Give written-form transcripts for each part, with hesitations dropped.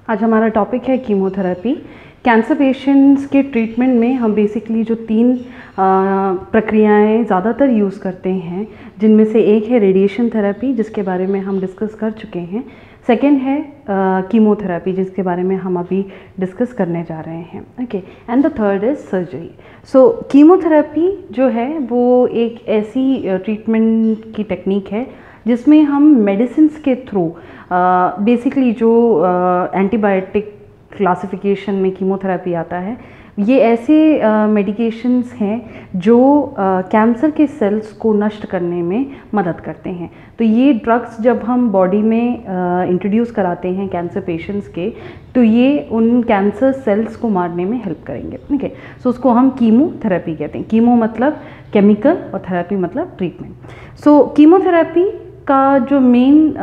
आज हमारा टॉपिक है कीमोथेरेपी। कैंसर पेशेंट्स के ट्रीटमेंट में हम बेसिकली जो तीन प्रक्रियाएं ज़्यादातर यूज़ करते हैं, जिनमें से एक है रेडिएशन थेरेपी, जिसके बारे में हम डिस्कस कर चुके हैं। सेकेंड है कीमोथेरेपी, जिसके बारे में हम अभी डिस्कस करने जा रहे हैं। Okay, and the third is surgery. So chemotherapy जो है वो एक ऐसी ट्रीटमेंट की टेक्निक है जिसमें हम मेडिसिन्स के थ्रू बेसिकली जो एंटीबायोटिक क्लासिफिकेशन में कीमोथेरेपी आता है, ये ऐसे मेडिकेशंस हैं जो कैंसर के सेल्स को नष्ट करने में मदद करते हैं। तो ये ड्रग्स जब हम बॉडी में इंट्रोड्यूस कराते हैं कैंसर पेशेंट्स के, तो ये उन कैंसर सेल्स को मारने में हेल्प करेंगे। ठीक है, सो उसको हम कीमोथेरेपी कहते हैं। कीमो मतलब केमिकल और थेरेपी मतलब ट्रीटमेंट। सो कीमोथेरेपी का जो मेन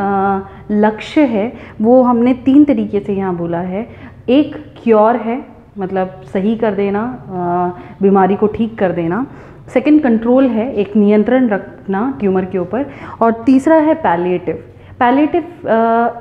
लक्ष्य है वो हमने तीन तरीके से यहाँ बोला है। एक क्योर है, मतलब सही कर देना, बीमारी को ठीक कर देना। सेकंड कंट्रोल है, एक नियंत्रण रखना ट्यूमर के ऊपर। और तीसरा है पैलिएटिव। पैलिएटिव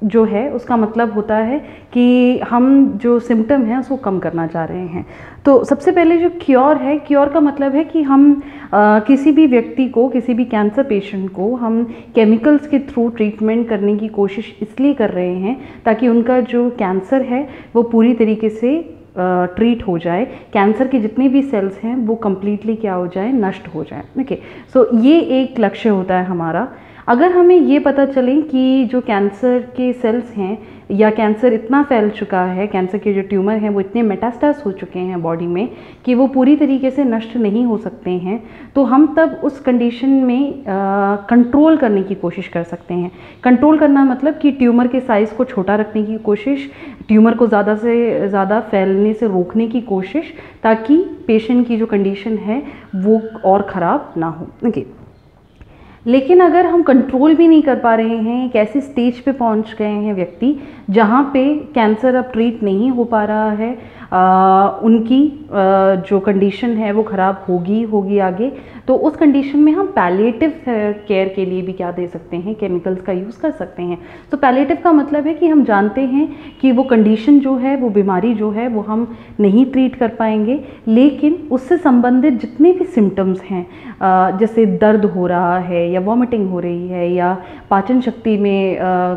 जो है उसका मतलब होता है कि हम जो सिम्टम है उसको कम करना चाह रहे हैं। तो सबसे पहले जो क्योर है, क्योर का मतलब है कि हम किसी भी व्यक्ति को, किसी भी कैंसर पेशेंट को हम केमिकल्स के थ्रू ट्रीटमेंट करने की कोशिश इसलिए कर रहे हैं ताकि उनका जो कैंसर है वो पूरी तरीके से ट्रीट हो जाए, कैंसर के जितने भी सेल्स हैं वो कम्प्लीटली क्या हो जाए, नष्ट हो जाए। ओके, सो ये एक लक्ष्य होता है हमारा। अगर हमें ये पता चले कि जो कैंसर के सेल्स हैं या कैंसर इतना फैल चुका है, कैंसर के जो ट्यूमर हैं वो इतने मेटास्टास हो चुके हैं बॉडी में कि वो पूरी तरीके से नष्ट नहीं हो सकते हैं, तो हम तब उस कंडीशन में कंट्रोल करने की कोशिश कर सकते हैं। कंट्रोल करना मतलब कि ट्यूमर के साइज़ को छोटा रखने की कोशिश, ट्यूमर को ज़्यादा से ज़्यादा फैलने से रोकने की कोशिश, ताकि पेशेंट की जो कंडीशन है वो और ख़राब ना हो। ओके, लेकिन अगर हम कंट्रोल भी नहीं कर पा रहे हैं, एक ऐसी स्टेज पे पहुंच गए हैं व्यक्ति जहां पे कैंसर अब ट्रीट नहीं हो पा रहा है, उनकी जो कंडीशन है वो ख़राब होगी आगे, तो उस कंडीशन में हम पैलिएटिव केयर के लिए भी क्या दे सकते हैं, केमिकल्स का यूज़ कर सकते हैं। तो पैलिएटिव का मतलब है कि हम जानते हैं कि वो कंडीशन जो है, वो बीमारी जो है वो हम नहीं ट्रीट कर पाएंगे, लेकिन उससे संबंधित जितने भी सिम्टम्स हैं, जैसे दर्द हो रहा है या वॉमिटिंग हो रही है या पाचन शक्ति में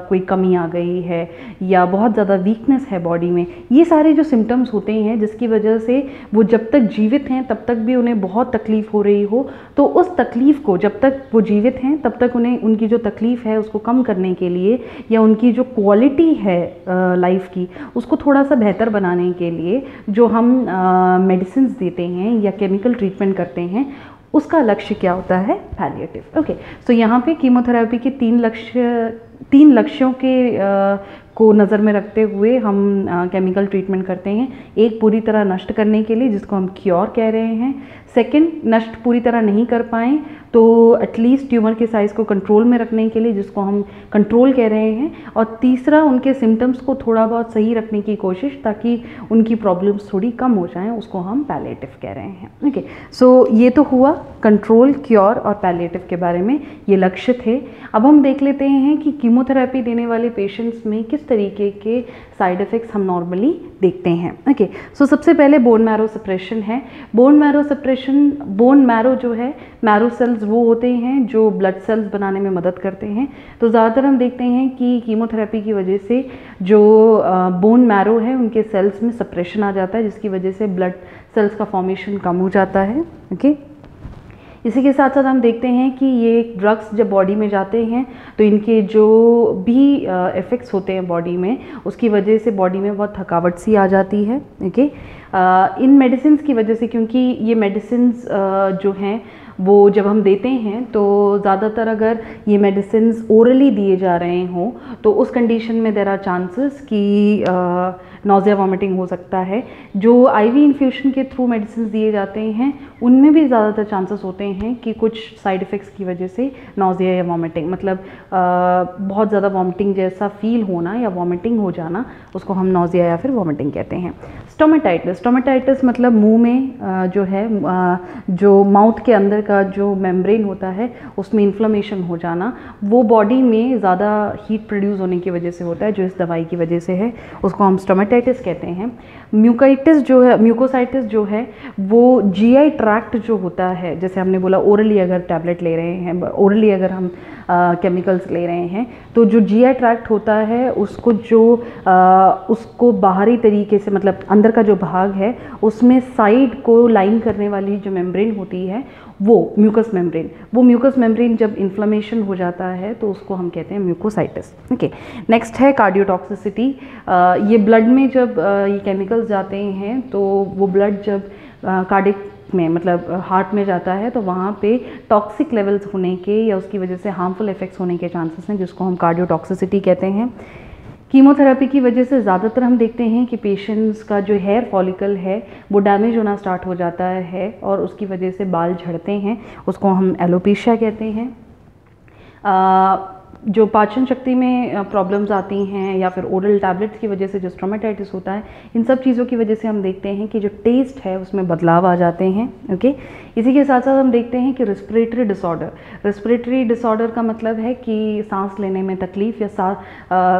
कोई कमी आ गई है या बहुत ज़्यादा वीकनेस है बॉडी में, ये सारे जो सिम्टम्स होते हैं जिसकी वजह से वो जब तक जीवित हैं तब तक भी उन्हें बहुत तकलीफ़ हो रही हो, तो उस तकलीफ़ को, जब तक वो जीवित हैं तब तक उन्हें उनकी जो तकलीफ़ है उसको कम करने के लिए या उनकी जो क्वालिटी है लाइफ की उसको थोड़ा सा बेहतर बनाने के लिए जो हम मेडिसिन देते हैं या केमिकल ट्रीटमेंट करते हैं, उसका लक्ष्य क्या होता है, पैलिएटिव। ओके, सो यहाँ पे कीमोथेरेपी के तीन लक्ष्यों के को नज़र में रखते हुए हम केमिकल ट्रीटमेंट करते हैं। एक पूरी तरह नष्ट करने के लिए, जिसको हम क्योर कह रहे हैं। सेकंड, नष्ट पूरी तरह नहीं कर पाएँ तो एटलीस्ट ट्यूमर के साइज़ को कंट्रोल में रखने के लिए, जिसको हम कंट्रोल कह रहे हैं। और तीसरा, उनके सिम्टम्स को थोड़ा बहुत सही रखने की कोशिश ताकि उनकी प्रॉब्लम्स थोड़ी कम हो जाएं, उसको हम पैलिएटिव कह रहे हैं। ओके, सो ये तो हुआ कंट्रोल, क्योर और पैलिएटिव के बारे में, ये लक्ष्य थे। अब हम देख लेते हैं कि कीमोथेरेपी देने वाले पेशेंट्स में किस तरीके के साइड इफ़ेक्ट्स हम नॉर्मली देखते हैं। ओके, सो सबसे पहले बोन मैरो सप्रेशन है। Bone marrow suppression, bone marrow जो है, मैरो सेल्स वो होते हैं जो ब्लड सेल्स बनाने में मदद करते हैं। तो ज़्यादातर हम देखते हैं कि कीमोथेरेपी की वजह से जो बोन मैरो है उनके सेल्स में सप्रेशन आ जाता है, जिसकी वजह से ब्लड सेल्स का फॉर्मेशन कम हो जाता है। ओके, इसी के साथ साथ हम देखते हैं कि ये ड्रग्स जब बॉडी में जाते हैं तो इनके जो भी इफ़ेक्ट्स होते हैं बॉडी में, उसकी वजह से बॉडी में बहुत थकावट सी आ जाती है। ओके, इन मेडिसिन्स की वजह से, क्योंकि ये मेडिसिन्स जो हैं वो जब हम देते हैं तो ज़्यादातर अगर ये मेडिसिन्स ओरली दिए जा रहे हों तो उस कंडीशन में देयर आर चांसेस कि नौज़िया वॉमिटिंग हो सकता है। जो आईवी इन्फ्यूशन के थ्रू मेडिसिन दिए जाते हैं उनमें भी ज़्यादातर चांसेस होते हैं कि कुछ साइड इफ़ेक्ट्स की वजह से नौज़िया या वॉमिटिंग, मतलब बहुत ज़्यादा वॉमिटिंग जैसा फील होना या वॉमिटिंग हो जाना, उसको हम नौज़िया या फिर वॉमिटिंग कहते हैं। स्टोमेटाइटिस, स्टोमेटाइटिस मतलब मुंह में जो है, जो माउथ के अंदर का जो मेम्ब्रेन होता है उसमें इन्फ्लेमेशन हो जाना, वो बॉडी में ज़्यादा हीट प्रोड्यूस होने की वजह से होता है, जो इस दवाई की वजह से है, उसको हम स्टोमेटाइटिस कहते हैं। म्यूकाइटिस जो है, म्यूकोसाइटिस जो है, वो जीआई ट्रैक्ट जो होता है, जैसे हमने बोला ओरली अगर टैबलेट ले रहे हैं, ओरली अगर हम केमिकल्स ले रहे हैं, तो जो जीआई ट्रैक्ट होता है उसको उसको बाहरी तरीके से, मतलब अंदर का जो भाग है उसमें साइड को लाइन करने वाली जो मेम्ब्रेन होती है वो म्यूकस मेम्ब्रेन जब इन्फ्लेमेशन हो जाता है तो उसको हम कहते हैं म्यूकोसाइटिस। ओके, नेक्स्ट है कार्डियोटॉक्सिसिटी। ये ब्लड में जब ये केमिकल्स जाते हैं तो वो ब्लड जब कार्डिक में, मतलब हार्ट में जाता है, तो वहाँ पे टॉक्सिक लेवल्स होने के या उसकी वजह से हार्मफुल इफेक्ट्स होने के चांसेस हैं, जिसको हम कार्डियोटॉक्सिसिटी कहते हैं। कीमोथेरेपी की वजह से ज़्यादातर हम देखते हैं कि पेशेंट्स का जो हेयर फॉलिकल है वो डैमेज होना स्टार्ट हो जाता है और उसकी वजह से बाल झड़ते हैं, उसको हम एलोपेशिया कहते हैं। जो पाचन शक्ति में प्रॉब्लम्स आती हैं या फिर ओरल टैबलेट्स की वजह से जो स्टोमेटाइटिस होता है, इन सब चीज़ों की वजह से हम देखते हैं कि जो टेस्ट है उसमें बदलाव आ जाते हैं। ओके, इसी के साथ साथ हम देखते हैं कि रेस्पिरेटरी डिसऑर्डर का मतलब है कि सांस लेने में तकलीफ़ या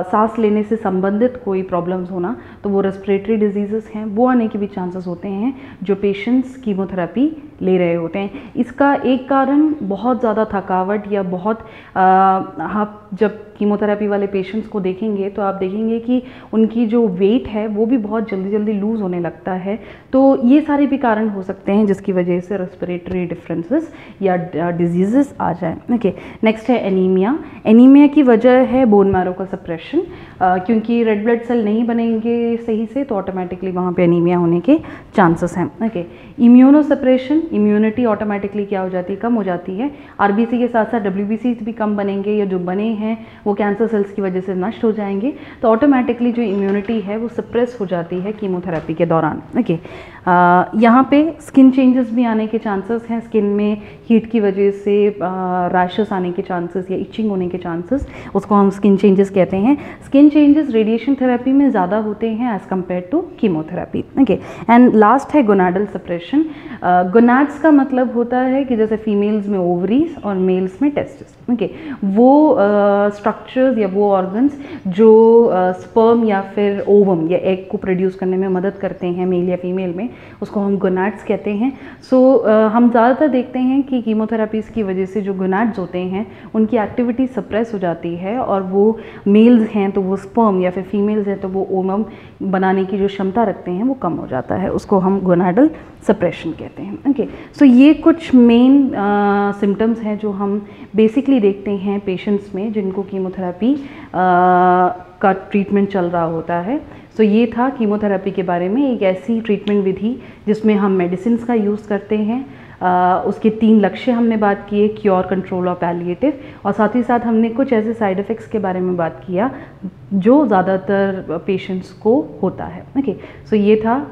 सांस लेने से संबंधित कोई प्रॉब्लम्स होना, तो वो रेस्पिरेटरी डिजीज़ेस हैं, वो आने के भी चांसेस होते हैं जो पेशेंट्स कीमोथेरेपी ले रहे होते हैं। इसका एक कारण बहुत ज़्यादा थकावट या बहुत आप जब कीमोथेरेपी वाले पेशेंट्स को देखेंगे तो आप देखेंगे कि उनकी जो वेट है वो भी बहुत जल्दी लूज़ होने लगता है, तो ये सारे भी कारण हो सकते हैं जिसकी वजह से रेस्पिरेटरी डिफरेंसेस या डिजीज़ेस आ जाए। ओके, नेक्स्ट है एनीमिया की वजह है बोन मैरो का सप्रेशन, क्योंकि रेड ब्लड सेल नहीं बनेंगे सही से तो ऑटोमेटिकली वहाँ पे एनीमिया होने के चांसेस हैं। ओके, इम्यूनोसप्रेशन, इम्यूनिटी ऑटोमेटिकली क्या हो जाती है, कम हो जाती है। आरबीसी के साथ साथ डब्ल्यूबीसी भी कम बनेंगे या जो बने हैं वो कैंसर सेल्स की वजह से नष्ट हो जाएंगे, तो ऑटोमेटिकली जो इम्यूनिटी है वो सप्रेस हो जाती है कीमोथेरेपी के दौरान। ओके, यहाँ पे स्किन चेंजेस भी आने के चांसेस हैं, स्किन में हीट की वजह से रैशेस आने के चांसेस या इचिंग होने के चांसेस, उसको हम स्किन चेंजेस कहते हैं। स्किन चेंजेस रेडिएशन थेरेपी में ज़्यादा होते हैं as compare to chemotherapy. Okay, and last है गोनाडल सप्रेशन। गोनाड्स का मतलब होता है कि जैसे फीमेल्स में ओवरीज और मेल्स में टेस्टिस। ओके, वो स्ट्रक्चर्स या वो ऑर्गन्स जो स्पर्म या फिर ओवम या एग को प्रोड्यूस करने में मदद करते हैं मेल या फीमेल में, उसको हम गोनाड्स कहते हैं। सो हम ज़्यादातर देखते हैं कि कीमोथेरेपीज़ की वजह से जो गोनाड्स होते हैं उनकी एक्टिविटी सप्रेस हो जाती है, और वो मेल्स हैं तो वो स्पर्म या फिर फीमेल्स हैं तो वो ओवम बनाने की जो क्षमता रखते हैं वो कम हो जाता है, उसको हम गोनाडल सप्रेशन कहते हैं। ओके, सो ये कुछ मेन सिम्टम्स हैं जो हम बेसिकली देखते हैं पेशेंट्स में जिनको कीमोथेरेपी का ट्रीटमेंट चल रहा होता है। सो ये था कीमोथेरेपी के बारे में, एक ऐसी ट्रीटमेंट विधि जिसमें हम मेडिसिन्स का यूज़ करते हैं। उसके 3 लक्ष्य हमने बात किए, क्योर, कंट्रोल और पैलिएटिव, और साथ ही साथ हमने कुछ ऐसे साइड इफ़ेक्ट्स के बारे में बात किया जो ज़्यादातर पेशेंट्स को होता है। ओके, सो ये था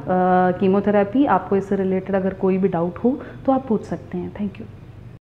कीमोथेरेपी। आपको इससे रिलेटेड अगर कोई भी डाउट हो तो आप पूछ सकते हैं। Thank you.